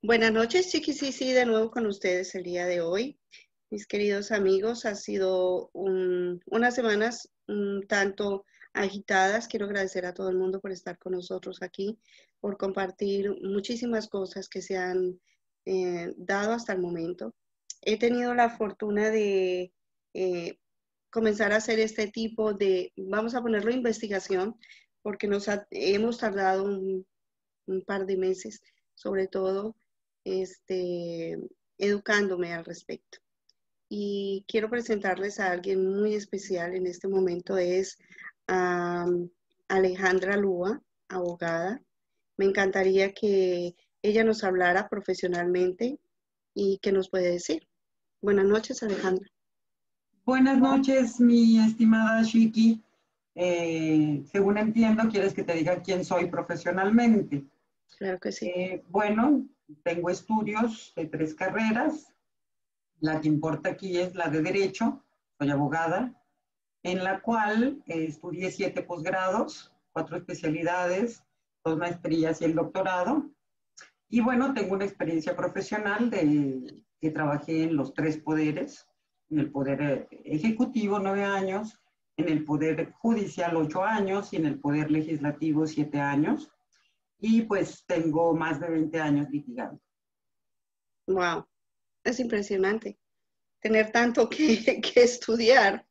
Buenas noches, Chiquisisi, de nuevo con ustedes el día de hoy. Mis queridos amigos, ha sido unas semanas un tanto agitadas. Quiero agradecer a todo el mundo por estar con nosotros aquí, por compartir muchísimas cosas que se han dado hasta el momento. He tenido la fortuna de comenzar a hacer este tipo de, vamos a ponerlo investigación, porque hemos tardado un par de meses, sobre todo educándome al respecto. Y quiero presentarles a alguien muy especial en este momento, es Alejandra Lúa, abogada. Me encantaría que ella nos hablara profesionalmente y qué nos puede decir. Buenas noches, Alejandra. Buenas noches, mi estimada Shiki. Según entiendo, quieres que te diga quién soy profesionalmente. Claro que sí. Bueno, tengo estudios de 3 carreras. La que importa aquí es la de Derecho, soy abogada, en la cual estudié 7 posgrados, 4 especialidades, 2 maestrías y el doctorado. Y bueno, tengo una experiencia profesional de que trabajé en los 3 poderes, en el poder ejecutivo 9 años, en el poder judicial 8 años y en el poder legislativo 7 años. Y pues tengo más de 20 años litigando. Wow, es impresionante tener tanto que estudiar.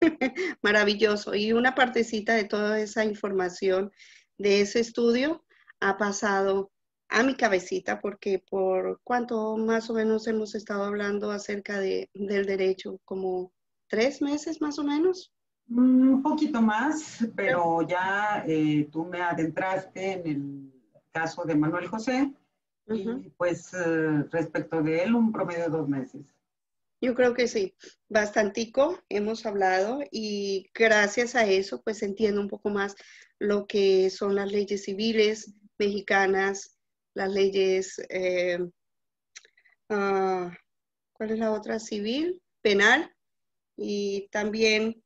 Maravilloso. Y una partecita de toda esa información de ese estudio ha pasado a mi cabecita, porque por cuánto más o menos hemos estado hablando acerca del derecho, como 3 meses más o menos. Un poquito más, pero ya tú me adentraste en el caso de Manuel José Ujú. y pues respecto de él un promedio de 2 meses. Yo creo que sí, bastantico hemos hablado y gracias a eso pues entiendo un poco más lo que son las leyes civiles mexicanas, las leyes, ¿cuál es la otra? Civil, penal y también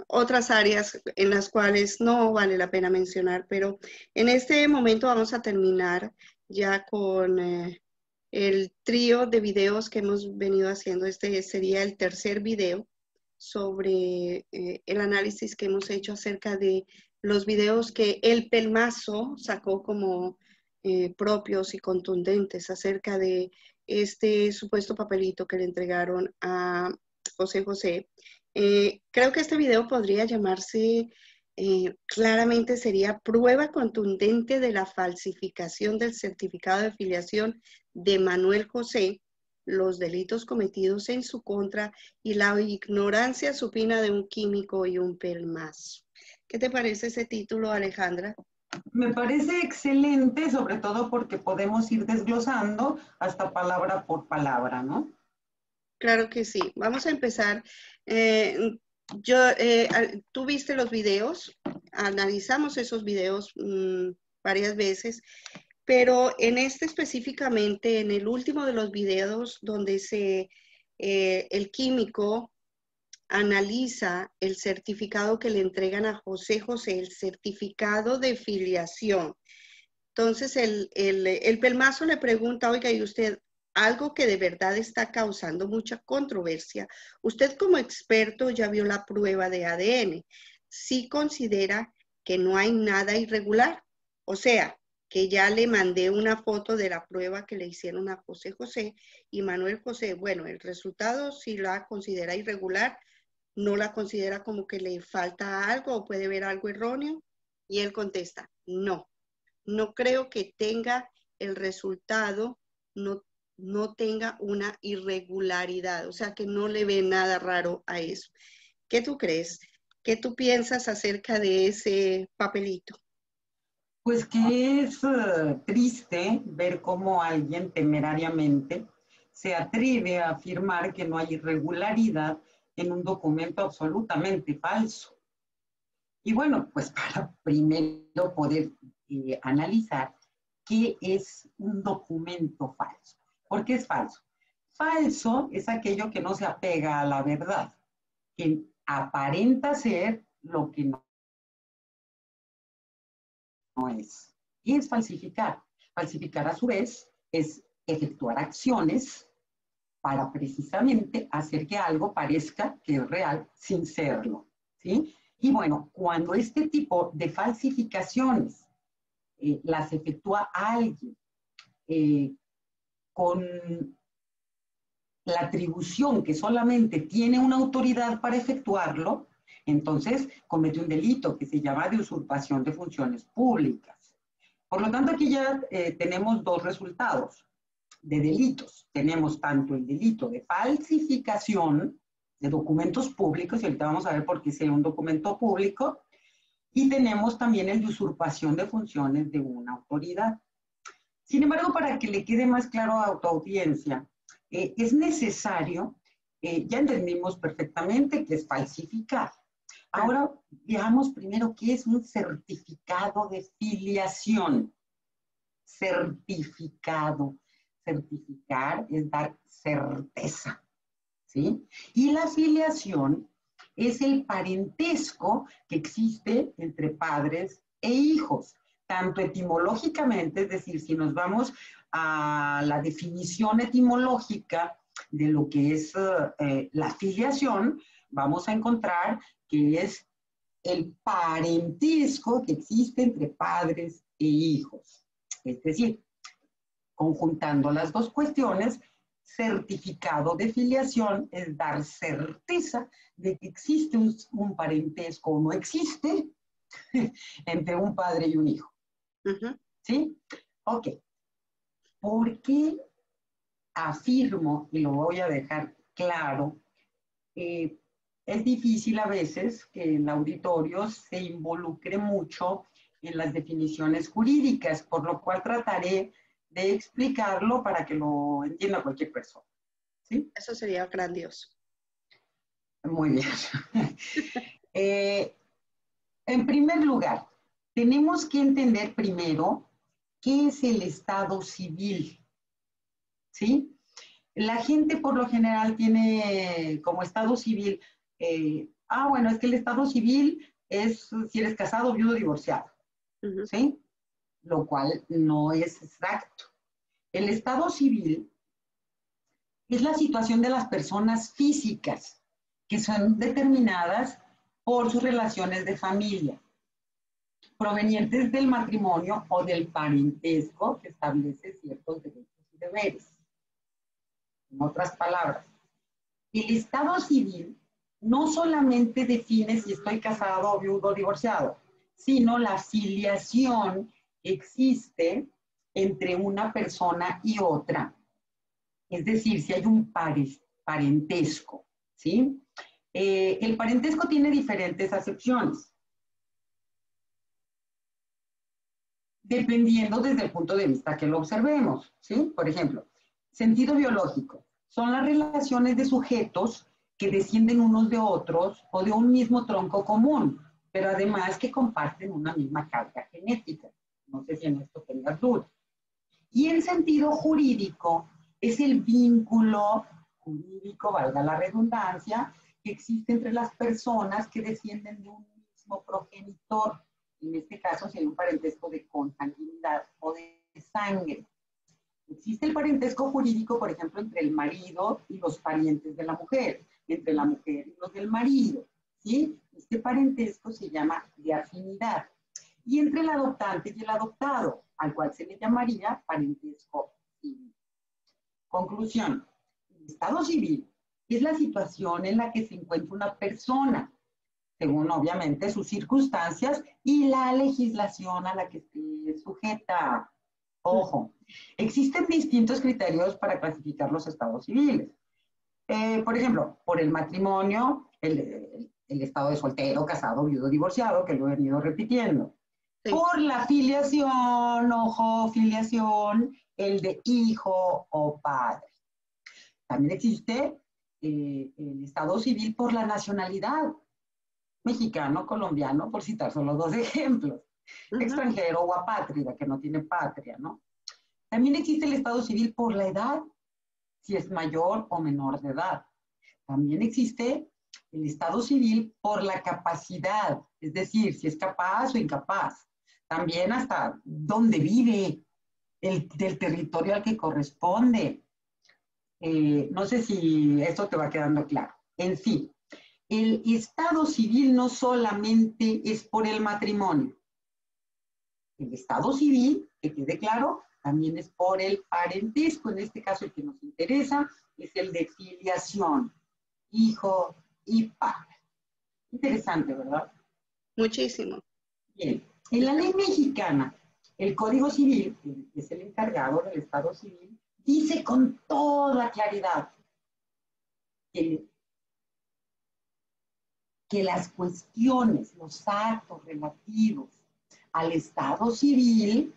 otras áreas en las cuales no vale la pena mencionar, pero en este momento vamos a terminar ya con el trío de videos que hemos venido haciendo. Este sería el tercer video sobre el análisis que hemos hecho acerca de los videos que el Pelmazo sacó como propios y contundentes acerca de este supuesto papelito que le entregaron a José José. Creo que este video podría llamarse, claramente sería prueba contundente de la falsificación del certificado de filiación de Manuel José, los delitos cometidos en su contra y la ignorancia supina de un químico y un pelmazo. ¿Qué te parece ese título, Alejandra? Me parece excelente, sobre todo porque podemos ir desglosando hasta palabra por palabra, ¿no? Claro que sí. Vamos a empezar. Tú viste los videos, analizamos esos videos varias veces, pero en este específicamente, en el último de los videos donde el químico analiza el certificado que le entregan a José José, el certificado de filiación. Entonces el pelmazo le pregunta, oiga, ¿y usted algo que de verdad está causando mucha controversia? Usted como experto ya vio la prueba de ADN. ¿Sí considera que no hay nada irregular? O sea, que ya le mandé una foto de la prueba que le hicieron a José José y Manuel José. Bueno, el resultado si la considera irregular, no la considera como que le falta algo o puede ver algo erróneo. Y él contesta, no creo que tenga el resultado, no, no tenga una irregularidad, o sea que no le ve nada raro a eso. ¿Qué tú crees? ¿Qué tú piensas acerca de ese papelito? Pues que es triste ver cómo alguien temerariamente se atreve a afirmar que no hay irregularidad en un documento absolutamente falso. Y bueno, pues para primero poder analizar qué es un documento falso. ¿Por qué es falso? Falso es aquello que no se apega a la verdad, que aparenta ser lo que no es. Y es falsificar. Falsificar a su vez es efectuar acciones para precisamente hacer que algo parezca que es real sin serlo, ¿sí? Y bueno, cuando este tipo de falsificaciones las efectúa alguien con la atribución que solamente tiene una autoridad para efectuarlo, entonces comete un delito que se llama de usurpación de funciones públicas. Por lo tanto, aquí ya tenemos dos resultados de delitos. Tenemos tanto el delito de falsificación de documentos públicos, y ahorita vamos a ver por qué sea un documento público, y tenemos también el de usurpación de funciones de una autoridad. Sin embargo, para que le quede más claro a tu audiencia, es necesario, ya entendimos perfectamente que es falsificar. Ahora veamos primero qué es un certificado de filiación. Certificado. Certificar es dar certeza, ¿sí? Y la filiación es el parentesco que existe entre padres e hijos, tanto etimológicamente, es decir, si nos vamos a la definición etimológica de lo que es la filiación, vamos a encontrar que es el parentesco que existe entre padres e hijos. Es decir, conjuntando las dos cuestiones, certificado de filiación es dar certeza de que existe un parentesco o no existe entre un padre y un hijo. ¿Sí? Ok. ¿Por qué afirmo, y lo voy a dejar claro, es difícil a veces que el auditorio se involucre mucho en las definiciones jurídicas, por lo cual trataré de explicarlo para que lo entienda cualquier persona. ¿Sí? Eso sería grandioso. Muy bien. En primer lugar, tenemos que entender primero qué es el estado civil. ¿Sí? La gente por lo general tiene como estado civil, bueno, es que el estado civil es si eres casado, viudo, divorciado. ¿Sí? Lo cual no es exacto. El estado civil es la situación de las personas físicas que son determinadas por sus relaciones de familia, provenientes del matrimonio o del parentesco que establece ciertos derechos y deberes. En otras palabras, el estado civil no solamente define si estoy casado, viudo o divorciado, sino la filiación que existe entre una persona y otra. Es decir, si hay un parentesco, ¿sí? El parentesco tiene diferentes acepciones, dependiendo desde el punto de vista que lo observemos, ¿sí? Por ejemplo, sentido biológico. Son las relaciones de sujetos que descienden unos de otros o de un mismo tronco común, pero además que comparten una misma carga genética. No sé si en esto tengas duda. Y en sentido jurídico, es el vínculo jurídico, valga la redundancia, que existe entre las personas que descienden de un mismo progenitor. En este caso sería un parentesco de consanguinidad o de sangre. Existe el parentesco jurídico, por ejemplo, entre el marido y los parientes de la mujer, entre la mujer y los del marido, ¿sí? Este parentesco se llama de afinidad. Y entre el adoptante y el adoptado, al cual se le llamaría parentesco civil. Conclusión. El estado civil es la situación en la que se encuentra una persona, según obviamente sus circunstancias y la legislación a la que esté sujeta. Ojo, existen distintos criterios para clasificar los estados civiles. Por ejemplo, por el matrimonio, el estado de soltero, casado, viudo, divorciado, que lo he venido repitiendo. Sí. Por la filiación, ojo, filiación, el de hijo o padre. También existe el estado civil por la nacionalidad. Mexicano, colombiano, por citar solo dos ejemplos. Extranjero o apátrida, que no tiene patria, ¿no? También existe el estado civil por la edad, si es mayor o menor de edad. También existe el estado civil por la capacidad, es decir, si es capaz o incapaz. También hasta dónde vive, del territorio al que corresponde. No sé si esto te va quedando claro. En fin, el estado civil no solamente es por el matrimonio. El estado civil, que quede claro, también es por el parentesco. En este caso, el que nos interesa es el de filiación, hijo y padre. Interesante, ¿verdad? Muchísimo. Bien, en la ley mexicana, el Código Civil, que es el encargado del Estado Civil, dice con toda claridad que, que las cuestiones, los actos relativos al Estado Civil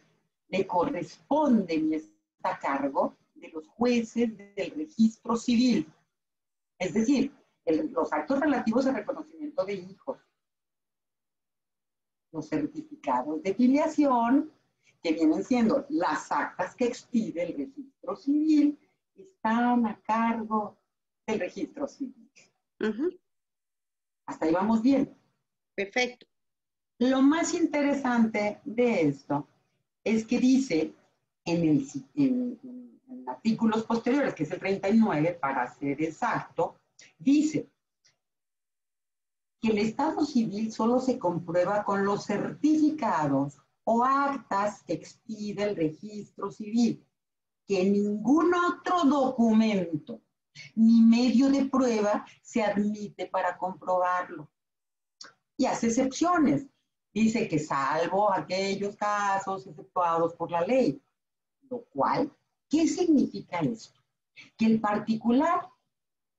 le corresponden y está a cargo de los jueces del registro civil. Es decir, los actos relativos al reconocimiento de hijos, los certificados de filiación, que vienen siendo las actas que expide el registro civil, están a cargo del registro civil. Hasta ahí vamos bien. Perfecto. Lo más interesante de esto es que dice en artículos posteriores, que es el 39, para ser exacto, dice que el estado civil solo se comprueba con los certificados o actas que expide el registro civil, que ningún otro documento ni medio de prueba se admite para comprobarlo. Y hace excepciones. Dice que salvo aquellos casos exceptuados por la ley. Lo cual, ¿qué significa esto? Que el particular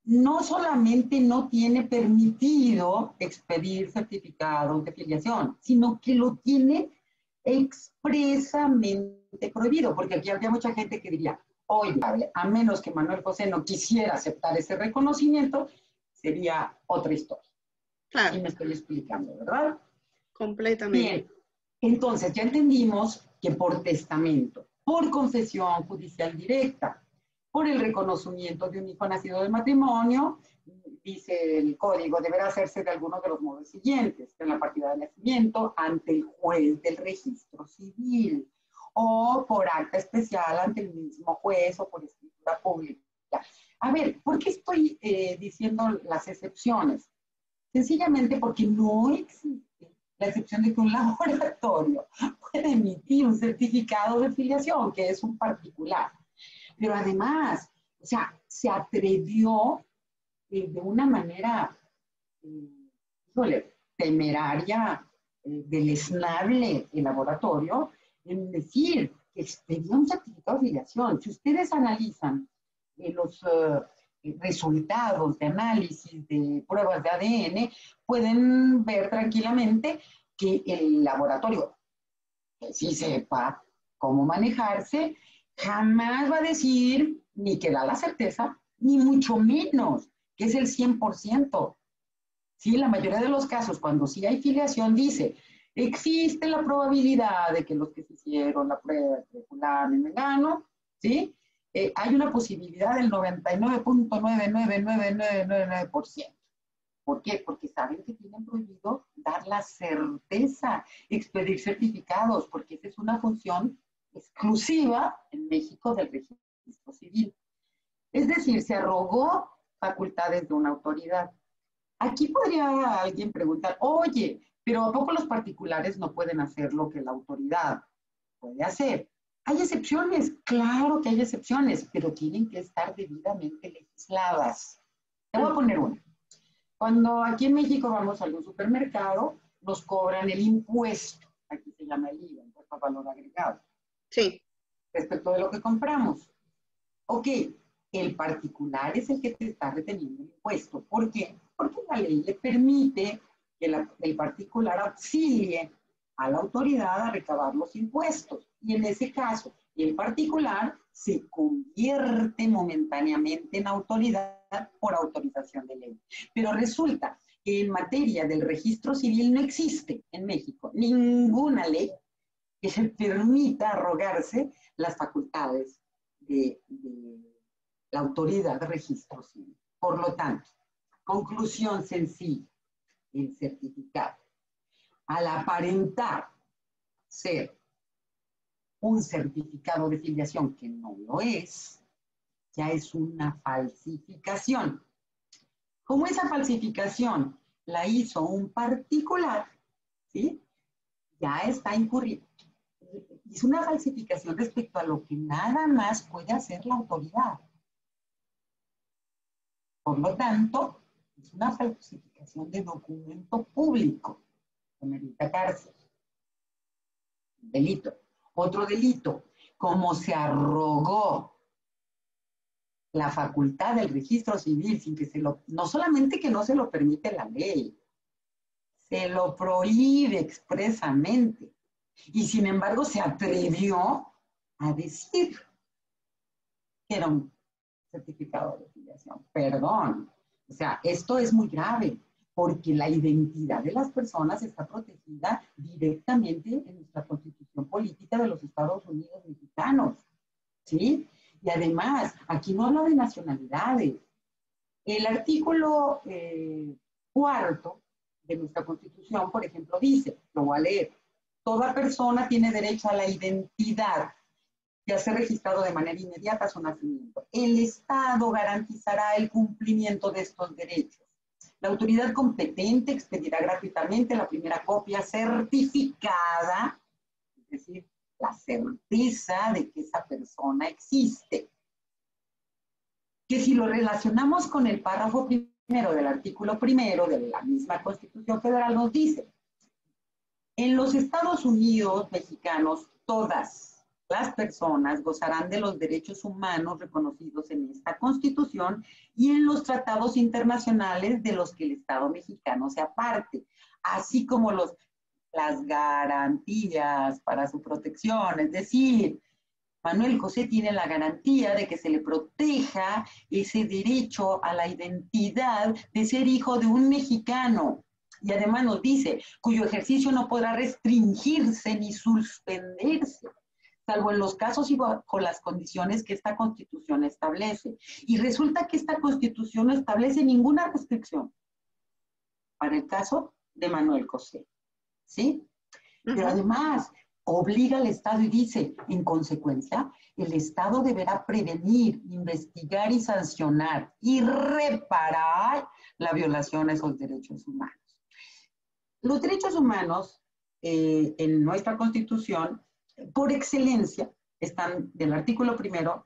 no solamente no tiene permitido expedir certificados de filiación, sino que lo tiene expresamente prohibido, porque aquí habría mucha gente que diría, oye, a menos que Manuel José no quisiera aceptar ese reconocimiento, sería otra historia. Claro. Sí me estoy explicando, ¿verdad? Completamente. Bien, entonces ya entendimos que por testamento, por confesión judicial directa, por el reconocimiento de un hijo nacido del matrimonio, dice el código, deberá hacerse de alguno de los modos siguientes: en la partida de nacimiento, ante el juez del registro civil, o por acta especial ante el mismo juez o por escritura pública. A ver, ¿por qué estoy diciendo las excepciones? Sencillamente porque no existe la excepción de que un laboratorio puede emitir un certificado de filiación, que es un particular. Pero además, o sea, se atrevió de una manera, temeraria, deleznable el laboratorio, en decir que expedía un certificado de filiación. Si ustedes analizan los resultados de análisis de pruebas de ADN, pueden ver tranquilamente que el laboratorio, que sí sepa cómo manejarse, jamás va a decir ni que da la certeza, ni mucho menos que es el 100%. Sí, la mayoría de los casos, cuando sí hay filiación, dice, existe la probabilidad de que los que se hicieron la prueba de fulano y mengano, ¿sí? Hay una posibilidad del 99.99999%. ¿Por qué? Porque saben que tienen prohibido dar la certeza, expedir certificados, porque esa es una función exclusiva en México del registro civil. Es decir, se arrogó facultades de una autoridad. Aquí podría alguien preguntar, oye, pero ¿a poco los particulares no pueden hacer lo que la autoridad puede hacer? Hay excepciones, claro que hay excepciones, pero tienen que estar debidamente legisladas. Te voy a poner una. Cuando aquí en México vamos a algún supermercado, nos cobran el impuesto, aquí se llama el IVA, impuesto a valor agregado. Sí. Respecto de lo que compramos. Ok, el particular es el que te está reteniendo el impuesto. ¿Por qué? Porque la ley le permite que el particular auxilie a la autoridad a recabar los impuestos. Y en ese caso, el particular se convierte momentáneamente en autoridad por autorización de ley. Pero resulta que en materia del registro civil no existe en México ninguna ley que se permita arrogarse las facultades de la autoridad de registro civil. Por lo tanto, conclusión sencilla, el certificado, al aparentar ser un certificado de filiación que no lo es, ya es una falsificación. Como esa falsificación la hizo un particular, ¿sí? Ya está incurrido. Es una falsificación respecto a lo que nada más puede hacer la autoridad. Por lo tanto, es una falsificación de documento público que merita cárcel. Delito. Otro delito, como se arrogó la facultad del registro civil sin que no solamente que no se lo permite la ley, se lo prohíbe expresamente. Y sin embargo se atrevió a decir que era un certificado de filiación. Perdón. O sea, esto es muy grave porque la identidad de las personas está protegida directamente en nuestra Constitución Política de los Estados Unidos Mexicanos. ¿Sí? Y además, aquí no habla de nacionalidades. El artículo 4 de nuestra Constitución, por ejemplo, dice, lo voy a leer, toda persona tiene derecho a la identidad y a ser registrado de manera inmediata a su nacimiento. El Estado garantizará el cumplimiento de estos derechos. La autoridad competente expedirá gratuitamente la primera copia certificada, es decir, la certeza de que esa persona existe. Que si lo relacionamos con el párrafo primero del artículo primero de la misma Constitución Federal nos dice, en los Estados Unidos mexicanos, todas las personas gozarán de los derechos humanos reconocidos en esta Constitución y en los tratados internacionales de los que el Estado mexicano sea parte, así como las garantías para su protección. Es decir, Manuel José tiene la garantía de que se le proteja ese derecho a la identidad de ser hijo de un mexicano. Y además nos dice, cuyo ejercicio no podrá restringirse ni suspenderse, salvo en los casos y bajo las condiciones que esta Constitución establece. Y resulta que esta Constitución no establece ninguna restricción para el caso de Manuel José, ¿sí? Pero además obliga al Estado y dice, en consecuencia, el Estado deberá prevenir, investigar y sancionar y reparar la violación a esos derechos humanos. Los derechos humanos en nuestra Constitución, por excelencia, están del artículo 1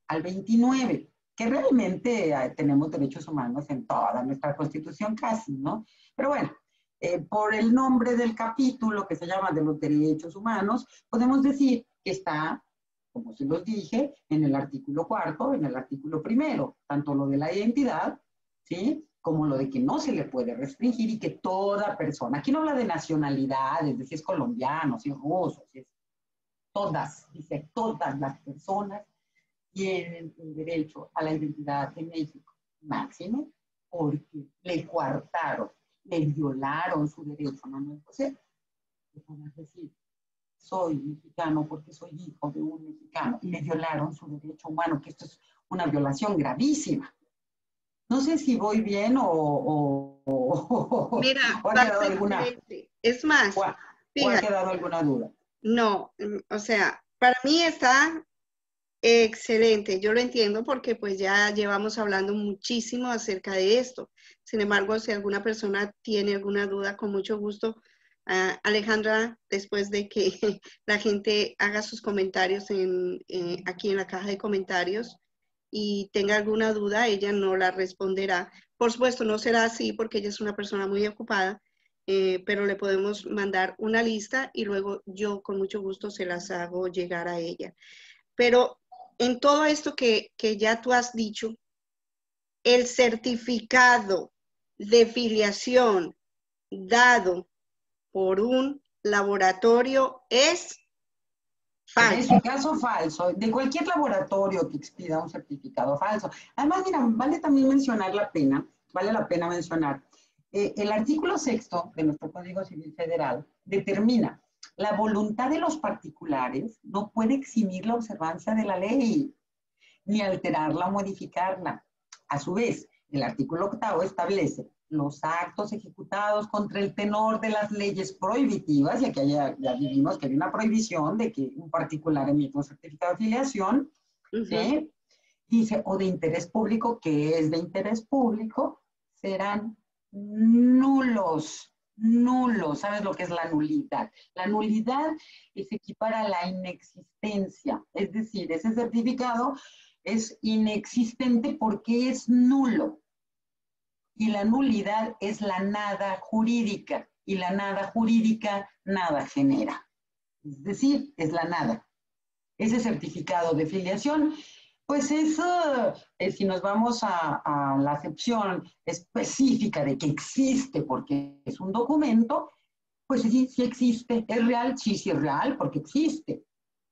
al 29, que realmente tenemos derechos humanos en toda nuestra Constitución casi, ¿no? Pero bueno, por el nombre del capítulo que se llama de los derechos humanos, podemos decir que está, como se los dije, en el artículo 4, en el artículo 1, tanto lo de la identidad, ¿sí?, como lo de que no se le puede restringir y que toda persona, aquí no habla de nacionalidades, de si es colombiano, si es ruso, si es todas, dice todas las personas tienen el derecho a la identidad en México, máximo porque le coartaron, le violaron su derecho a Manuel José. Le pueden decir, soy mexicano porque soy hijo de un mexicano, y le violaron su derecho humano, que esto es una violación gravísima. No sé si voy bien Mira, o ha quedado alguna, es más, o ha quedado alguna duda. No, o sea, para mí está excelente, yo lo entiendo porque pues ya llevamos hablando muchísimo acerca de esto. Sin embargo, si alguna persona tiene alguna duda, con mucho gusto, Alejandra, después de que la gente haga sus comentarios aquí en la caja de comentarios y tenga alguna duda, ella no la responderá. Por supuesto, no será así porque ella es una persona muy ocupada, pero le podemos mandar una lista y luego yo con mucho gusto se las hago llegar a ella. Pero en todo esto que ya tú has dicho, el certificado de filiación dado por un laboratorio es falso. En su caso, falso. De cualquier laboratorio que expida un certificado falso. Además, mira, vale también vale la pena mencionar, el artículo 6 de nuestro Código Civil Federal determina la voluntad de los particulares no puede eximir la observancia de la ley, ni alterarla o modificarla. A su vez, el artículo 8 establece los actos ejecutados contra el tenor de las leyes prohibitivas, y aquí ya vivimos que hay una prohibición de que un particular emita un certificado de afiliación, ¿sí? Dice, o de interés público, que es de interés público, serán nulos. Nulos. ¿Sabes lo que es la nulidad? La nulidad se equipara a la inexistencia, es decir, ese certificado es inexistente porque es nulo. Y la nulidad es la nada jurídica, y la nada jurídica nada genera. Es decir, es la nada. Ese certificado de filiación, pues eso, si nos vamos a la acepción específica de que existe porque es un documento, pues sí, sí existe. ¿Es real? Sí, sí es real porque existe.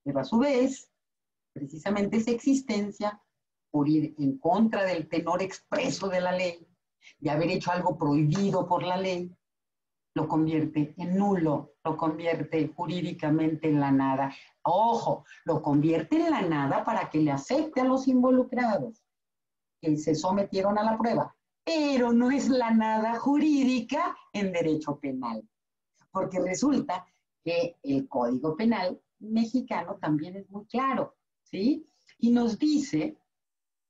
Pero a su vez, precisamente esa existencia, por ir en contra del tenor expreso de la ley, de haber hecho algo prohibido por la ley, lo convierte en nulo, lo convierte jurídicamente en la nada. Ojo, lo convierte en la nada para que le acepte a los involucrados que se sometieron a la prueba, pero no es la nada jurídica en derecho penal, porque resulta que el Código Penal mexicano también es muy claro, ¿sí? Y nos dice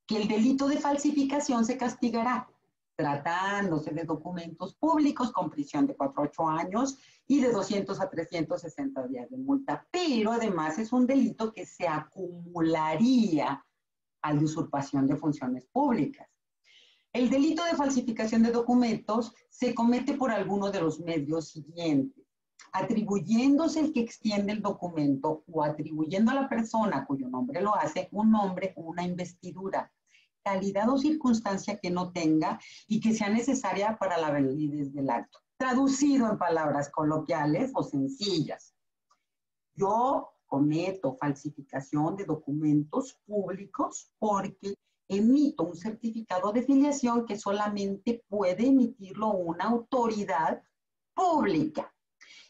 que el delito de falsificación se castigará tratándose de documentos públicos con prisión de 4 a 8 años y de 200 a 360 días de multa, pero además es un delito que se acumularía al de usurpación de funciones públicas. El delito de falsificación de documentos se comete por alguno de los medios siguientes: atribuyéndose el que extiende el documento o atribuyendo a la persona cuyo nombre lo hace un nombre o una investidura, calidad o circunstancia que no tenga y que sea necesaria para la validez del acto. Traducido en palabras coloquiales o sencillas: yo cometo falsificación de documentos públicos porque emito un certificado de filiación que solamente puede emitirlo una autoridad pública.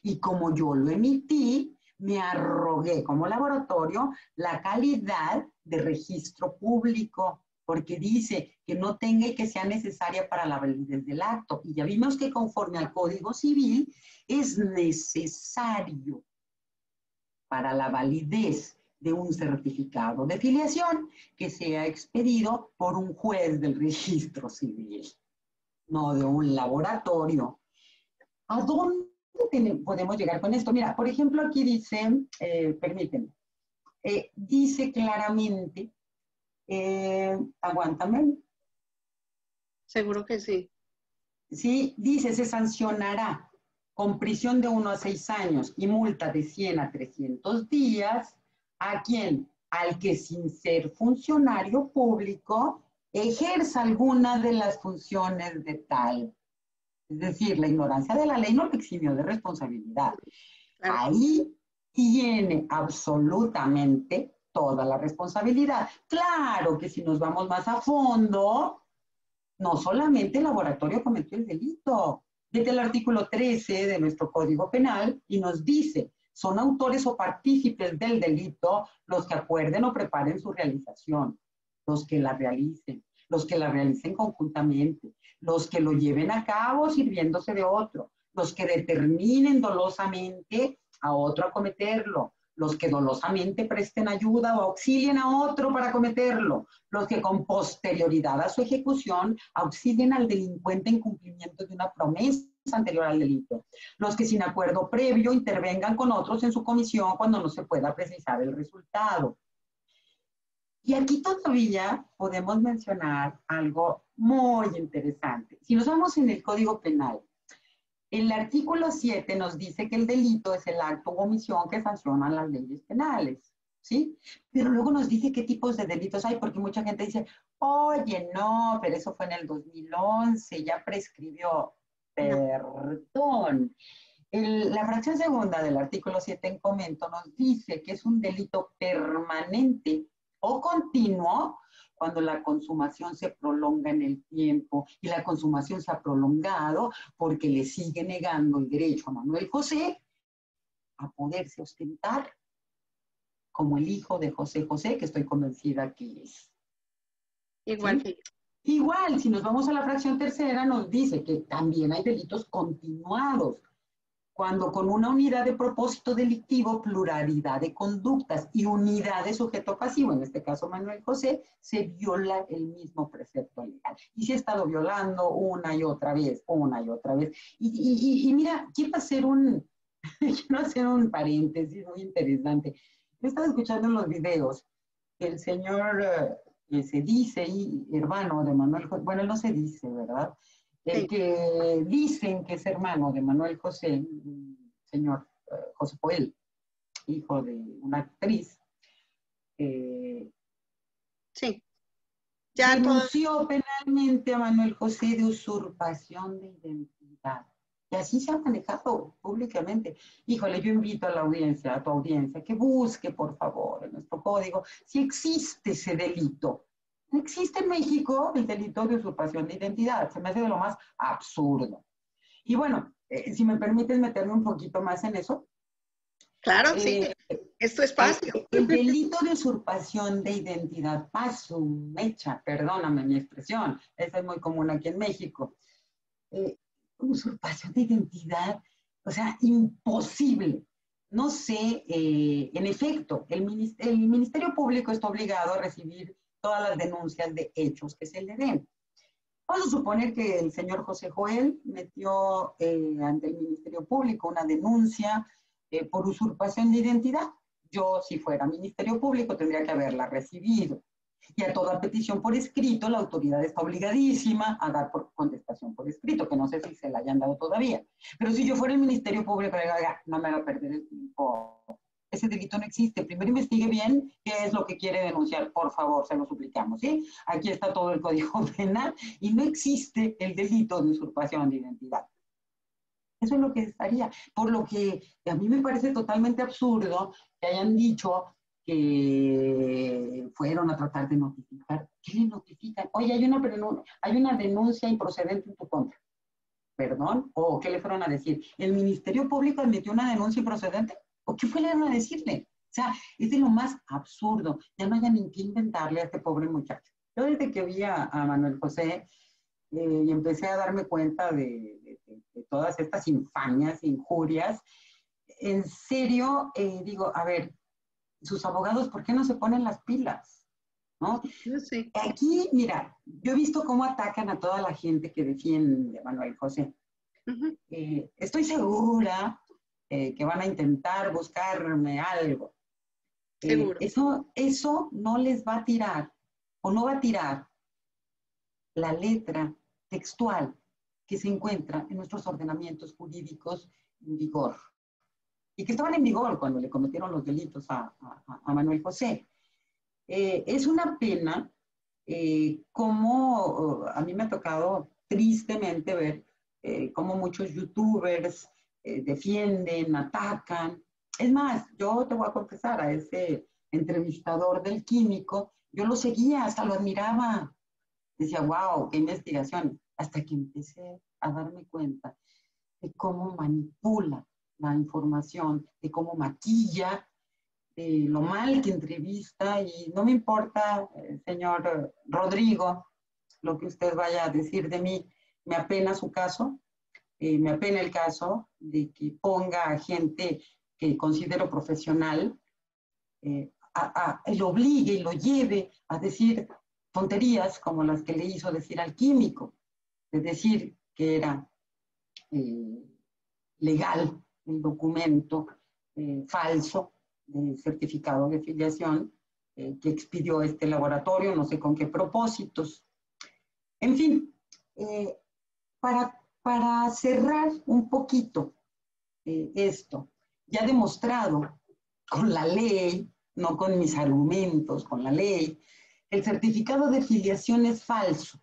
Y como yo lo emití, me arrogué como laboratorio la calidad de registro público, porque dice que no tenga y que sea necesaria para la validez del acto. Y ya vimos que conforme al Código Civil es necesario para la validez de un certificado de filiación que sea expedido por un juez del registro civil, no de un laboratorio. ¿A dónde podemos llegar con esto? Mira, por ejemplo, aquí dice, permíteme, dice claramente, aguántame. Seguro que sí. Sí, dice, se sancionará con prisión de 1 a 6 años y multa de 100 a 300 días. ¿A quién? Al que sin ser funcionario público ejerza alguna de las funciones de tal. Es decir, la ignorancia de la ley no lo eximió de responsabilidad. Claro. Ahí tiene absolutamente toda la responsabilidad. Claro que si nos vamos más a fondo, no solamente el laboratorio cometió el delito. Desde el artículo 13 de nuestro Código Penal y nos dice, son autores o partícipes del delito los que acuerden o preparen su realización, los que la realicen conjuntamente, los que lo lleven a cabo sirviéndose de otro, los que determinen dolosamente a otro a cometerlo, los que dolosamente presten ayuda o auxilien a otro para cometerlo, los que con posterioridad a su ejecución auxilien al delincuente en cumplimiento de una promesa anterior al delito, los que sin acuerdo previo intervengan con otros en su comisión cuando no se pueda precisar el resultado. Y aquí todavía podemos mencionar algo muy interesante. Si nos vamos en el Código Penal, el artículo 7 nos dice que el delito es el acto o omisión que sancionan las leyes penales, ¿sí? Pero luego nos dice qué tipos de delitos hay, porque mucha gente dice, oye, no, pero eso fue en el 2011, ya prescribió. Perdón. La fracción segunda del artículo 7 en comento nos dice que es un delito permanente o continuo cuando la consumación se prolonga en el tiempo, y la consumación se ha prolongado porque le sigue negando el derecho a Manuel José a poderse ostentar como el hijo de José José, que estoy convencida que es. Igual ¿Sí? que yo. Igual, si nos vamos a la fracción tercera, nos dice que también hay delitos continuados, cuando con una unidad de propósito delictivo, pluralidad de conductas y unidad de sujeto pasivo, en este caso Manuel José, se viola el mismo precepto legal. Y se ha estado violando una y otra vez, una y otra vez. Y mira, quiero hacer un paréntesis muy interesante. He estado escuchando en los videos que el señor que se dice, y hermano de Manuel José, bueno, él no se dice, ¿verdad? El Sí, que dicen que es hermano de Manuel José, señor José Joel, hijo de una actriz, eh, sí. Ya todos, denunció penalmente a Manuel José de usurpación de identidad. Y así se ha manejado públicamente. Híjole, yo invito a la audiencia, a tu audiencia, que busque, por favor, en nuestro código, si existe ese delito. No existe en México el delito de usurpación de identidad. Se me hace de lo más absurdo. Y bueno, si me permites meterme un poquito más en eso, claro, sí, eh, es tu espacio. el delito de usurpación de identidad, paso, mecha, perdóname mi expresión, esa es muy común aquí en México. Eh, Usurpación de identidad, o sea, imposible. No sé, en efecto, el Ministerio Público está obligado a recibir todas las denuncias de hechos que se le den. Vamos a suponer que el señor José Joel metió ante el Ministerio Público una denuncia por usurpación de identidad. Yo, si fuera Ministerio Público, tendría que haberla recibido. Y a toda petición por escrito, la autoridad está obligadísima a dar por contestación por escrito, que no sé si se la hayan dado todavía. Pero si yo fuera el Ministerio Público, le digo, no me va a perder el tiempo. Ese delito no existe. Primero investigue bien qué es lo que quiere denunciar, por favor, se lo suplicamos, ¿sí? Aquí está todo el Código Penal y no existe el delito de usurpación de identidad. Eso es lo que estaría. Por lo que a mí me parece totalmente absurdo que hayan dicho que fueron a tratar de notificar. ¿Qué le notifican? Oye, hay una denuncia improcedente en tu contra. ¿Perdón? ¿O qué le fueron a decir? ¿El Ministerio Público admitió una denuncia improcedente? ¿O qué fueron a decirle? O sea, es de lo más absurdo. Ya no haya ni qué inventarle a este pobre muchacho. Yo desde que vi a Manuel José y empecé a darme cuenta de todas estas infamias, injurias, en serio, digo, a ver, sus abogados, ¿por qué no se ponen las pilas? ¿No? Yo sé. Aquí, mira, yo he visto cómo atacan a toda la gente que defiende a Manuel José. Ujú, Estoy segura que van a intentar buscarme algo. seguro. Eso no les va a tirar, o no va a tirar la letra textual que se encuentra en nuestros ordenamientos jurídicos en vigor y que estaban en vigor cuando le cometieron los delitos a Manuel José. Es una pena como a mí me ha tocado tristemente ver cómo muchos youtubers defienden, atacan. Es más, yo te voy a confesar, a ese entrevistador del químico, yo lo seguía, hasta lo admiraba. Decía, wow, qué investigación. Hasta que empecé a darme cuenta de cómo manipula la información, de cómo maquilla, de lo mal que entrevista. Y no me importa, señor Rodrigo, lo que usted vaya a decir de mí. Me apena su caso, me apena el caso de que ponga a gente que considero profesional, lo obligue y lo lleve a decir tonterías como las que le hizo decir al químico, de decir que era eh, legal el documento falso de certificado de filiación que expidió este laboratorio, no sé con qué propósitos. En fin, eh, para cerrar un poquito esto, ya demostrado con la ley, no con mis argumentos, con la ley, el certificado de filiación es falso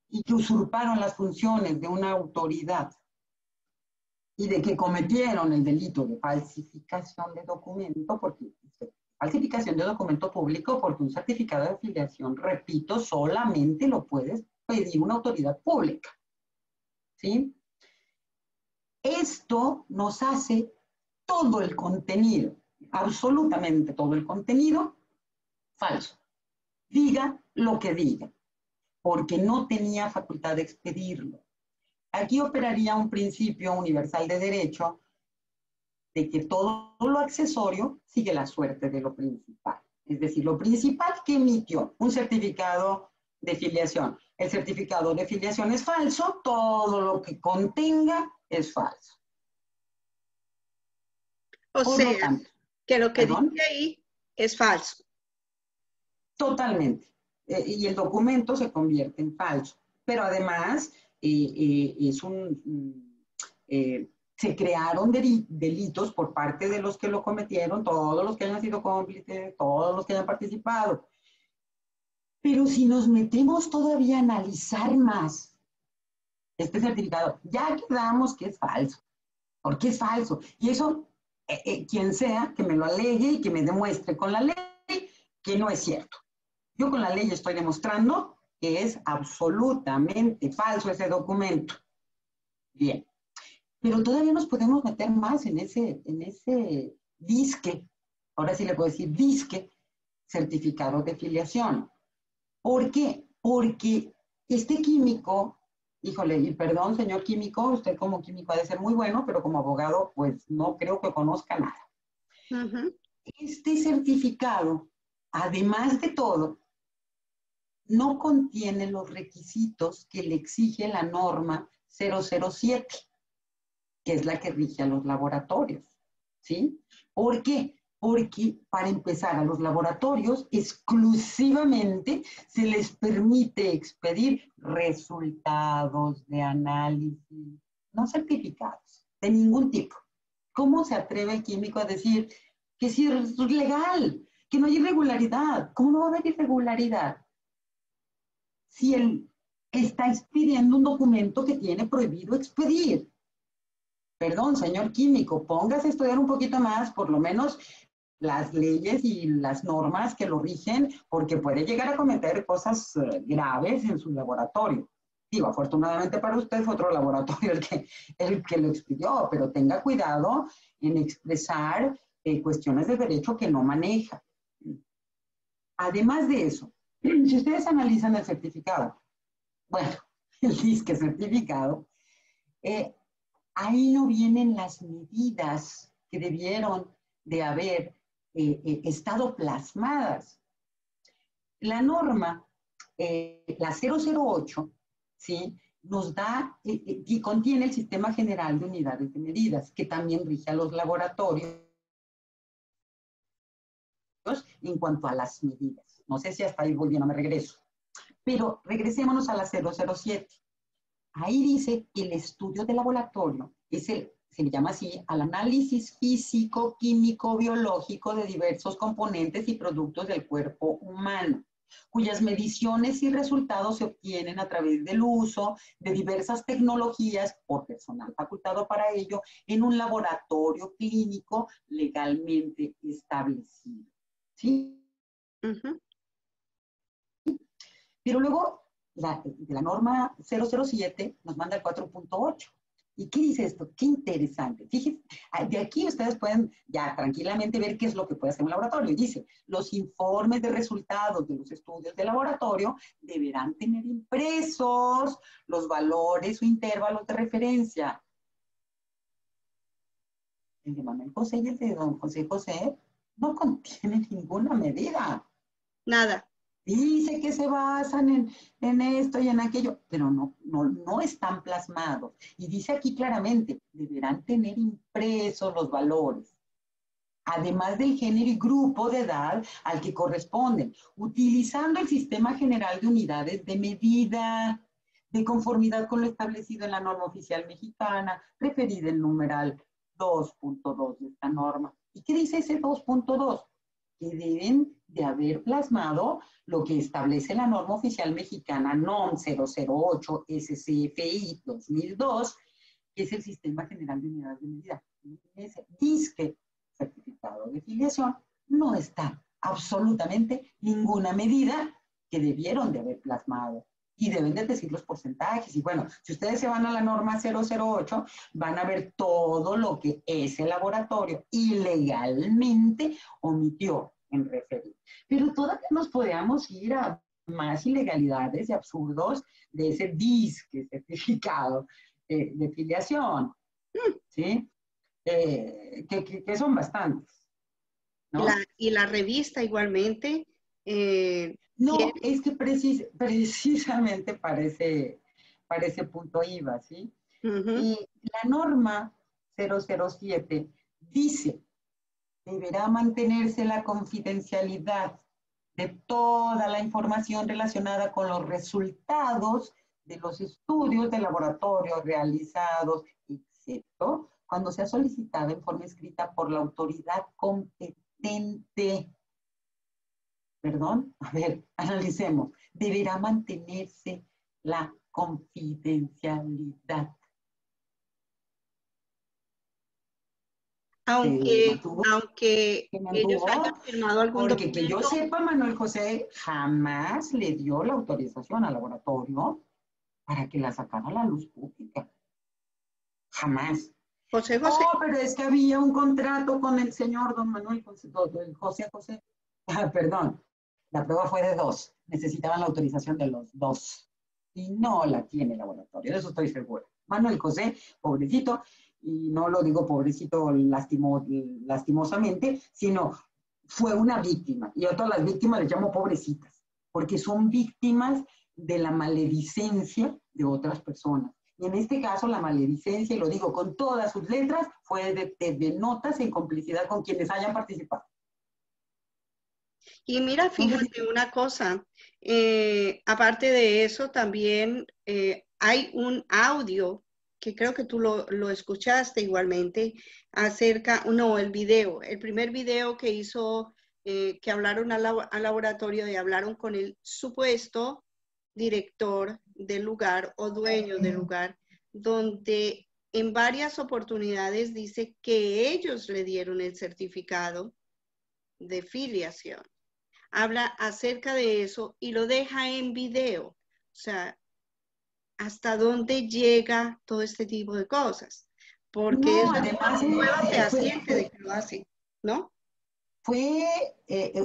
y que usurparon las funciones de una autoridad y de que cometieron el delito de falsificación de documento, porque falsificación de documento público, porque un certificado de afiliación, repito, solamente lo puedes pedir una autoridad pública. ¿Sí? Esto nos hace todo el contenido, absolutamente todo el contenido, falso. Diga lo que diga. porque no tenía facultad de expedirlo. Aquí operaría un principio universal de derecho de que todo lo accesorio sigue la suerte de lo principal. Es decir, lo principal que emitió un certificado de filiación. El certificado de filiación es falso, todo lo que contenga es falso. O Por lo sea, tanto, que lo que perdón, dice ahí es falso. totalmente. Y el documento se convierte en falso. Pero además, se crearon delitos por parte de los que lo cometieron, todos los que hayan sido cómplices, todos los que hayan participado. Pero si nos metemos todavía a analizar más este certificado, ya quedamos que es falso. ¿Por qué es falso? Y eso, quien sea, que me lo alegue y que me demuestre con la ley que no es cierto. Yo con la ley estoy demostrando que es absolutamente falso ese documento. Bien. Pero todavía nos podemos meter más en ese disque, ahora sí le puedo decir disque, certificado de filiación. ¿Por qué? Porque este químico, híjole, y perdón, señor químico, usted como químico ha de ser muy bueno, pero como abogado, pues no creo que conozca nada. Uh-huh. Este certificado, además de todo, no contiene los requisitos que le exige la norma 007, que es la que rige a los laboratorios, ¿sí? ¿Por qué? Porque para empezar, a los laboratorios exclusivamente se les permite expedir resultados de análisis, no certificados, de ningún tipo. ¿Cómo se atreve el químico a decir que sí es legal, que no hay irregularidad? ¿Cómo no va a haber irregularidad si él está expidiendo un documento que tiene prohibido expedir? Perdón, señor químico, póngase a estudiar un poquito más, por lo menos las leyes y las normas que lo rigen, porque puede llegar a cometer cosas graves en su laboratorio. Digo, afortunadamente para usted fue otro laboratorio el que lo expidió, pero tenga cuidado en expresar cuestiones de derecho que no maneja. Además de eso, si ustedes analizan el certificado, bueno, el disque certificado, ahí no vienen las medidas que debieron de haber estado plasmadas. La norma, la 008, ¿sí? Nos da y contiene el Sistema General de Unidades de Medidas, que también rige a los laboratorios en cuanto a las medidas. No sé si hasta ahí voy bien o me regreso. Pero regresémonos a la 007. Ahí dice que el estudio de laboratorio es se le llama así, al análisis físico, químico, biológico de diversos componentes y productos del cuerpo humano, cuyas mediciones y resultados se obtienen a través del uso de diversas tecnologías por personal facultado para ello en un laboratorio clínico legalmente establecido. ¿Sí? Uh-huh. Pero luego la norma 007 nos manda el 4.8. ¿Y qué dice esto? Qué interesante. Fíjense, de aquí ustedes pueden ya tranquilamente ver qué es lo que puede hacer un laboratorio. Y dice, los informes de resultados de los estudios de laboratorio deberán tener impresos los valores o intervalos de referencia. El de Manuel José y el de don José José no contienen ninguna medida. Nada. Dice que se basan en esto y en aquello, pero no están plasmados. Y dice aquí claramente, deberán tener impresos los valores, además del género y grupo de edad al que corresponden, utilizando el Sistema General de Unidades de Medida, de conformidad con lo establecido en la norma oficial mexicana, referida en numeral 2.2 de esta norma. ¿Y qué dice ese 2.2? Que deben de haber plasmado lo que establece la norma oficial mexicana NOM 008 SCFI 2002, que es el Sistema General de Unidades de Medida. Ese disque certificado de filiación no está absolutamente ninguna medida que debieron de haber plasmado. Y deben de decir los porcentajes. Y bueno, si ustedes se van a la norma 008, van a ver todo lo que ese laboratorio ilegalmente omitió en referir. Pero todavía nos podemos ir a más ilegalidades y absurdos de ese disque certificado de filiación, ¿sí? Que son bastantes, ¿no? Y la revista igualmente tiene... No, es que precisamente para ese punto iba, ¿sí? Ujú. Y la norma 007 dice, deberá mantenerse la confidencialidad de toda la información relacionada con los resultados de los estudios de laboratorio realizados, excepto cuando sea solicitada en forma escrita por la autoridad competente. Perdón, a ver, analicemos. Deberá mantenerse la confidencialidad. Se Aunque, mantuvo, aunque se ellos hayan mantuvo, firmado algún porque que yo documento, sepa, Manuel José jamás le dio la autorización al laboratorio para que la sacara a la luz pública. Jamás. José José, Oh, pero es que había un contrato con el señor don Manuel José José. Ah, perdón, la prueba fue de 2. Necesitaban la autorización de los 2. Y no la tiene el laboratorio, de eso estoy segura. Manuel José, pobrecito, y no lo digo pobrecito lastimosamente, sino fue una víctima. Y a todas las víctimas les llamo pobrecitas, porque son víctimas de la maledicencia de otras personas. Y en este caso, la maledicencia, y lo digo con todas sus letras, fue de notas en complicidad con quienes hayan participado. y mira, No sé fíjate una cosa, aparte de eso, también hay un audio que creo que tú lo escuchaste igualmente acerca, no, el primer video que hizo, que hablaron al laboratorio y hablaron con el supuesto director del lugar o dueño del lugar, donde en varias oportunidades dice que ellos le dieron el certificado de filiación. Habla acerca de eso y lo deja en video. O sea, hasta dónde llega todo este tipo de cosas. Porque no, eso es además, una prueba pues, fehaciente de que lo hace, ¿no? fue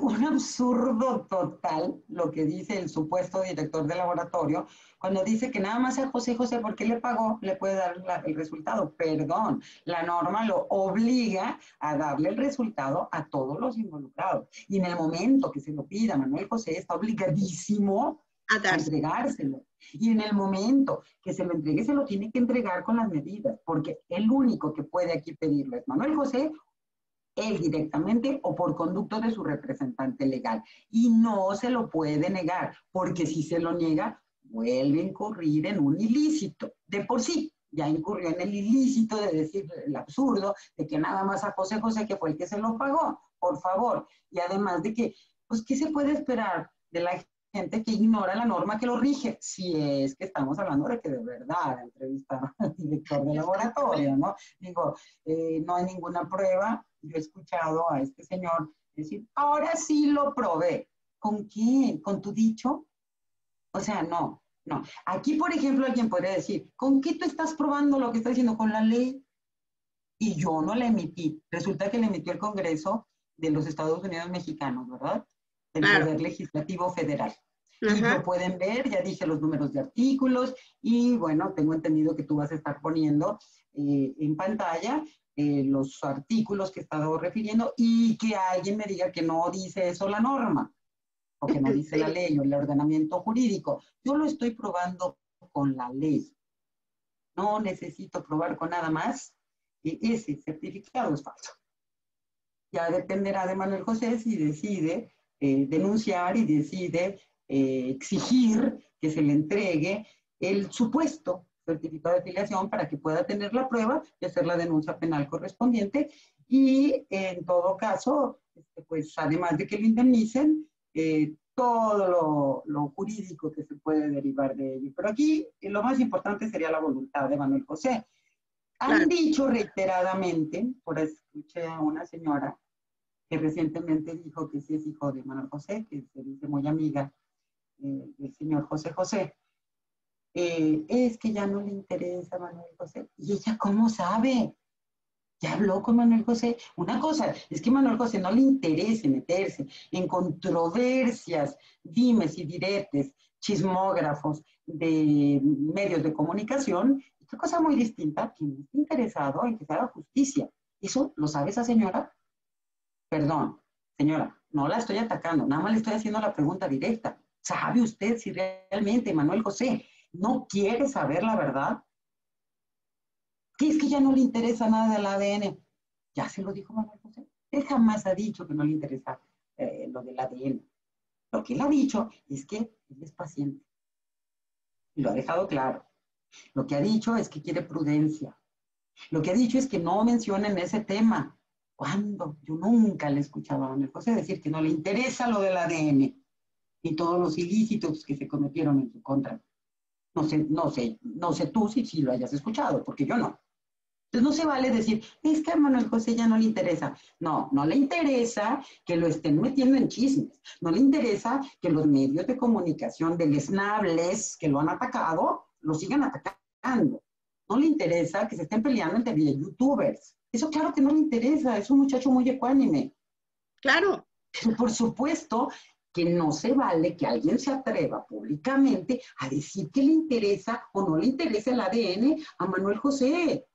un absurdo total lo que dice el supuesto director del laboratorio cuando dice que nada más a José José, porque le pagó, le puede dar el resultado. Perdón, la norma lo obliga a darle el resultado a todos los involucrados. Y en el momento que se lo pida, Manuel José está obligadísimo A a darse. entregárselo. Y en el momento que se lo entregue, se lo tiene que entregar con las medidas, porque el único que puede aquí pedirlo es Manuel José, él directamente o por conducto de su representante legal. Y no se lo puede negar, porque si se lo niega, vuelve a incurrir en un ilícito. De por sí, ya incurrió en el ilícito de decir el absurdo de que nada más a José José, que fue el que se lo pagó, por favor. Y además de que, pues, ¿qué se puede esperar de la gente que ignora la norma que lo rige? Si es que estamos hablando de que de verdad entrevistaron al director del laboratorio, ¿no? Digo, no hay ninguna prueba. Yo he escuchado a este señor decir, ahora sí lo probé. ¿Con qué? ¿Con tu dicho? O sea, no, no. Aquí, por ejemplo, alguien podría decir, ¿con qué tú estás probando lo que está diciendo? Con la ley. Y yo no la emití. Resulta que la emitió el Congreso de los Estados Unidos mexicanos, ¿verdad? Del Claro. Poder Legislativo Federal. Y Ajá. lo pueden ver, ya dije los números de artículos y bueno, tengo entendido que tú vas a estar poniendo en pantalla los artículos que he estado refiriendo y que alguien me diga que no dice eso la norma o que no dice la Sí. ley o el ordenamiento jurídico. Yo lo estoy probando con la ley. No necesito probar con nada más que ese certificado es falso. Ya dependerá de Manuel José si decide denunciar y decide exigir que se le entregue el supuesto certificado de afiliación para que pueda tener la prueba y hacer la denuncia penal correspondiente. Y en todo caso, pues además de que lo indemnicen, todo lo jurídico que se puede derivar de ello. Pero aquí lo más importante sería la voluntad de Manuel José. Han Claro. dicho reiteradamente, por escuché a una señora que recientemente dijo que sí es hijo de Manuel José, que se dice muy amiga del señor José José, es que ya no le interesa a Manuel José. ¿Y ella cómo sabe? Ya habló con Manuel José. Una cosa es que a Manuel José no le interese meterse en controversias, dimes y diretes, chismógrafos de medios de comunicación. Otra cosa muy distinta, que no está interesado en que se haga justicia. ¿Eso lo sabe esa señora? Perdón, señora, no la estoy atacando, nada más le estoy haciendo la pregunta directa. ¿Sabe usted si realmente Manuel José no quiere saber la verdad? ¿Qué es que ya no le interesa nada del ADN? Ya se lo dijo Manuel José. Él jamás ha dicho que no le interesa lo del ADN. Lo que él ha dicho es que él es paciente. Y lo ha dejado claro. Lo que ha dicho es que quiere prudencia. Lo que ha dicho es que no mencionen ese tema. ¿Cuándo? Yo nunca le escuchaba a Manuel José decir que no le interesa lo del ADN y todos los ilícitos que se cometieron en su contra. No sé tú si lo hayas escuchado, porque yo no. Entonces no se vale decir, es que a Manuel José ya no le interesa. No, no le interesa que lo estén metiendo en chismes. No le interesa que los medios de comunicación deleznables que lo han atacado, lo sigan atacando. No le interesa que se estén peleando entre youtubers. Eso claro que no le interesa, es un muchacho muy ecuánime. Claro. Pero por supuesto que no se vale que alguien se atreva públicamente a decir que le interesa o no le interesa el ADN a Manuel José.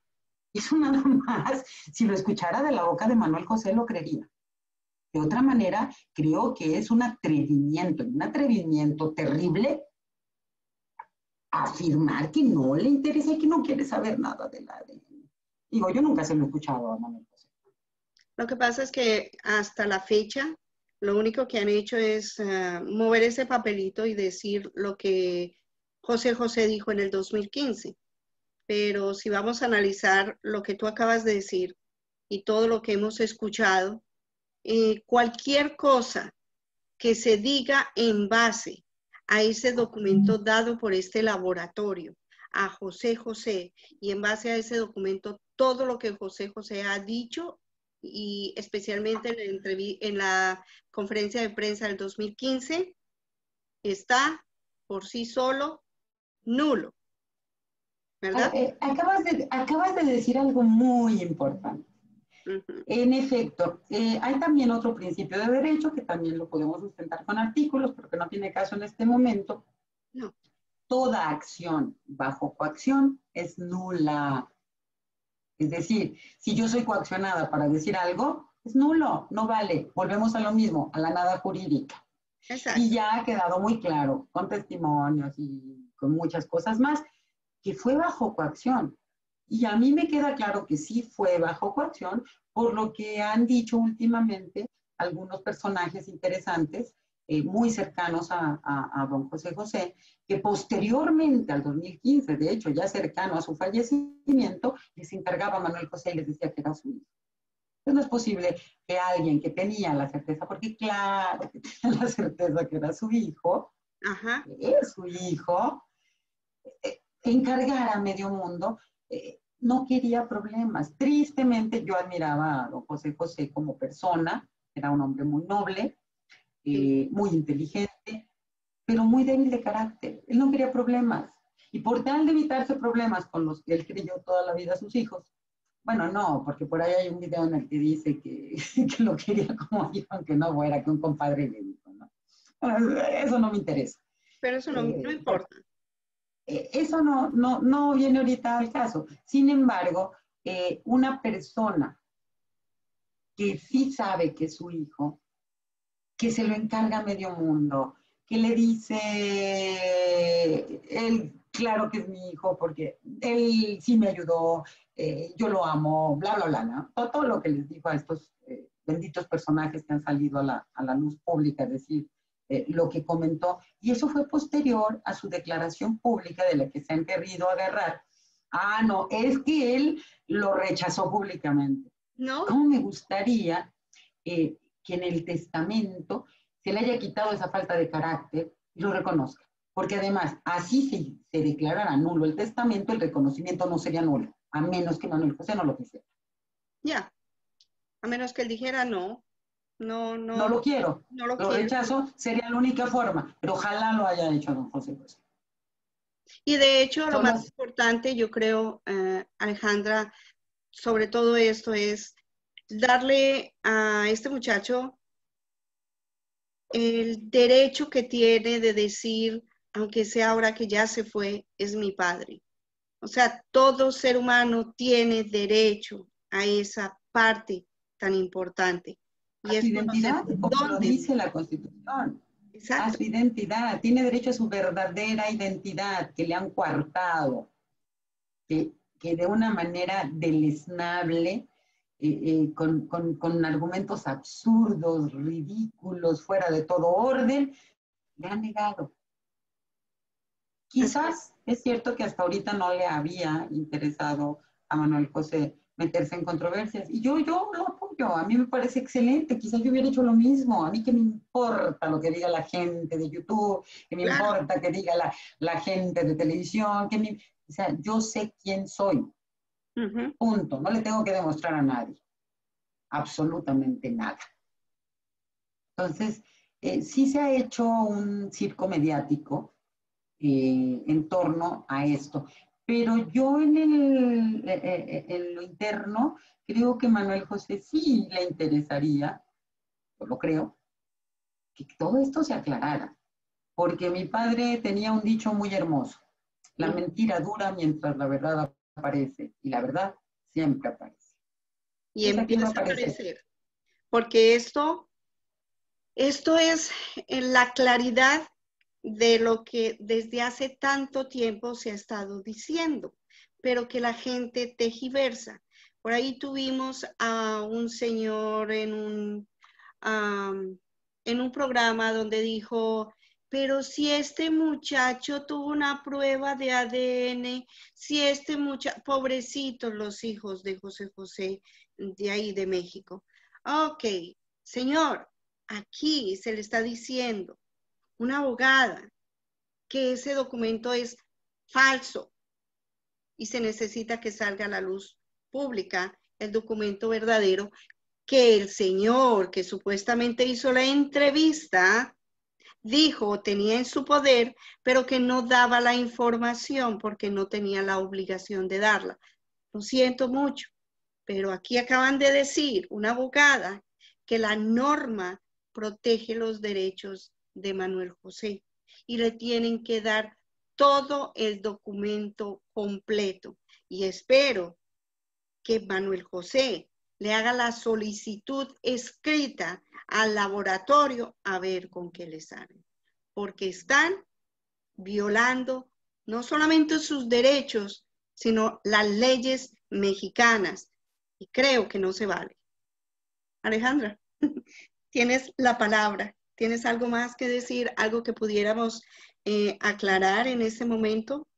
Eso nada más, si lo escuchara de la boca de Manuel José lo creería. De otra manera, creo que es un atrevimiento terrible afirmar que no le interesa y que no quiere saber nada del ADN. Digo, yo nunca se lo he escuchado a Manuel José. Lo que pasa es que hasta la fecha, lo único que han hecho es mover ese papelito y decir lo que José José dijo en el 2015. Pero si vamos a analizar lo que tú acabas de decir y todo lo que hemos escuchado, cualquier cosa que se diga en base a ese documento dado por este laboratorio, a José José, y en base a ese documento, todo lo que José José ha dicho, y especialmente en la conferencia de prensa del 2015, está por sí solo nulo, ¿verdad? Acabas de decir algo muy importante. Uh-huh. En efecto, hay también otro principio de derecho que también lo podemos sustentar con artículos, pero que no tiene caso en este momento. No. Toda acción bajo coacción es nula. Es decir, si yo soy coaccionada para decir algo, es nulo, no vale. Volvemos a lo mismo, a la nada jurídica. Y Exacto. ya ha quedado muy claro, con testimonios y con muchas cosas más, que fue bajo coacción. Y a mí me queda claro que sí fue bajo coacción, por lo que han dicho últimamente algunos personajes interesantes, muy cercanos a don José José, que posteriormente al 2015, de hecho ya cercano a su fallecimiento, les encargaba a Manuel José y les decía que era su hijo. Entonces no es posible que alguien que tenía la certeza, porque claro que tenía la certeza que era su hijo, Ajá. que es su hijo, encargar a medio mundo, no quería problemas. Tristemente yo admiraba a don José José como persona, era un hombre muy noble, Sí. muy inteligente, pero muy débil de carácter. Él no quería problemas. Y por tal de evitarse problemas con los que él creyó toda la vida a sus hijos, bueno, no, porque por ahí hay un video en el que dice que lo quería como hijo, aunque no fuera, que un compadre le dijo, ¿no? Eso no me interesa. Pero eso no Porque importa. eso no viene ahorita al caso. Sin embargo, una persona que sí sabe que es su hijo, que se lo encarga a medio mundo, que le dice, él, claro que es mi hijo, porque él sí me ayudó, yo lo amo, bla, bla, bla, ¿no? Todo lo que les dijo a estos benditos personajes que han salido a la luz pública, es decir, lo que comentó, y eso fue posterior a su declaración pública de la que se han querido agarrar. Ah, no, es que él lo rechazó públicamente. No, ¿Cómo me gustaría que en el testamento se le haya quitado esa falta de carácter y lo reconozca? Porque además, así se declarara nulo el testamento, el reconocimiento no sería nulo, a menos que Manuel José no lo quisiera. ya. A menos que él dijera No lo quiero, no lo lo quiero. rechazo, sería la única forma, pero ojalá lo haya hecho don José José. Y de hecho, lo Solo más así. importante, yo creo, Alejandra, sobre todo esto es darle a este muchacho el derecho que tiene de decir, aunque sea ahora que ya se fue, es mi padre. O sea, todo ser humano tiene derecho a esa parte tan importante. A Y su es conocer identidad, como lo dónde. dice la Constitución. A Exacto. su identidad, tiene derecho a su verdadera identidad que le han coartado, que de una manera deleznable, con argumentos absurdos, ridículos, fuera de todo orden, le han negado. Así es. Quizás es cierto que hasta ahorita no le había interesado a Manuel José meterse en controversias. Y yo lo apoyo, a mí me parece excelente. Quizás yo hubiera hecho lo mismo. A mí que me importa lo que diga la gente de YouTube, que me Claro. importa que diga la gente de televisión, o sea, yo sé quién soy. Punto. No le tengo que demostrar a nadie. Absolutamente nada. Entonces, sí se ha hecho un circo mediático en torno a esto. Pero yo en lo interno creo que Manuel José sí le interesaría, yo lo creo, que todo esto se aclarara. Porque mi padre tenía un dicho muy hermoso: la mentira dura mientras la verdad aparece, y la verdad siempre aparece. Y Entonces aquí va a empieza a aparecer. aparecer. Porque esto es la claridad de lo que desde hace tanto tiempo se ha estado diciendo, pero que la gente tejiversa. Por ahí tuvimos a un señor en un programa donde dijo, pero si este muchacho tuvo una prueba de ADN, si este muchacho, pobrecitos los hijos de José José, de ahí de México. Ok, señor, aquí se le está diciendo una abogada que ese documento es falso y se necesita que salga a la luz pública el documento verdadero que el señor que supuestamente hizo la entrevista dijo tenía en su poder, pero que no daba la información porque no tenía la obligación de darla. Lo siento mucho, pero aquí acaban de decir una abogada que la norma protege los derechos de Manuel José y le tienen que dar todo el documento completo. Y espero que Manuel José le haga la solicitud escrita al laboratorio a ver con qué le sale. Porque están violando no solamente sus derechos, sino las leyes mexicanas. Y creo que no se vale. Alejandra, tienes la palabra. ¿Tienes algo más que decir? ¿Algo que pudiéramos aclarar en este momento?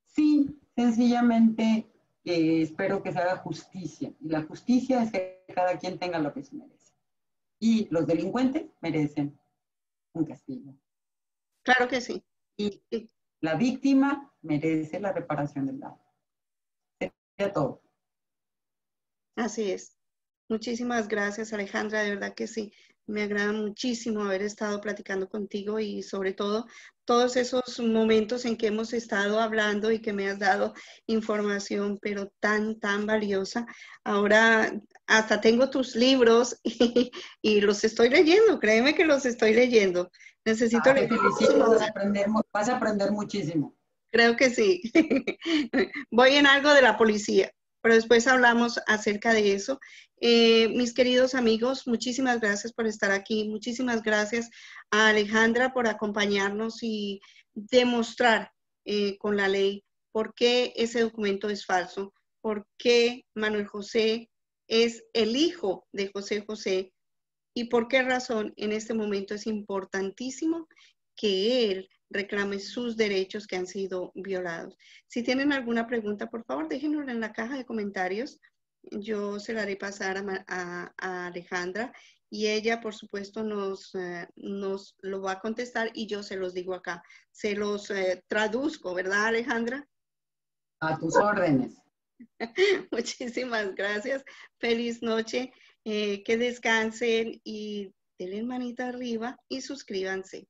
Sí, sencillamente espero que se haga justicia. Y la justicia es que cada quien tenga lo que se merece. Y los delincuentes merecen un castigo. Claro que sí. Y la víctima merece la reparación del daño. Sería todo. Así es. Muchísimas gracias, Alejandra. De verdad que sí. Me agrada muchísimo haber estado platicando contigo y sobre todo todos esos momentos en que hemos estado hablando y que me has dado información, pero tan valiosa. Ahora hasta tengo tus libros y los estoy leyendo. Créeme que los estoy leyendo. Necesito Te leer. felicito, vas a aprender muchísimo. Creo que sí. Voy en algo de la policía, pero después hablamos acerca de eso. Mis queridos amigos, muchísimas gracias por estar aquí. Muchísimas gracias a Alejandra por acompañarnos y demostrar con la ley por qué ese documento es falso, por qué Manuel José es el hijo de José José y por qué razón en este momento es importantísimo que él reclame sus derechos que han sido violados. Si tienen alguna pregunta, por favor, déjenosla en la caja de comentarios. Yo se la haré pasar a Alejandra y ella, por supuesto, nos lo va a contestar y yo se los digo acá. Se los traduzco, ¿verdad, Alejandra? A tus órdenes. Muchísimas gracias. Feliz noche. Que descansen y denle manita arriba y suscríbanse.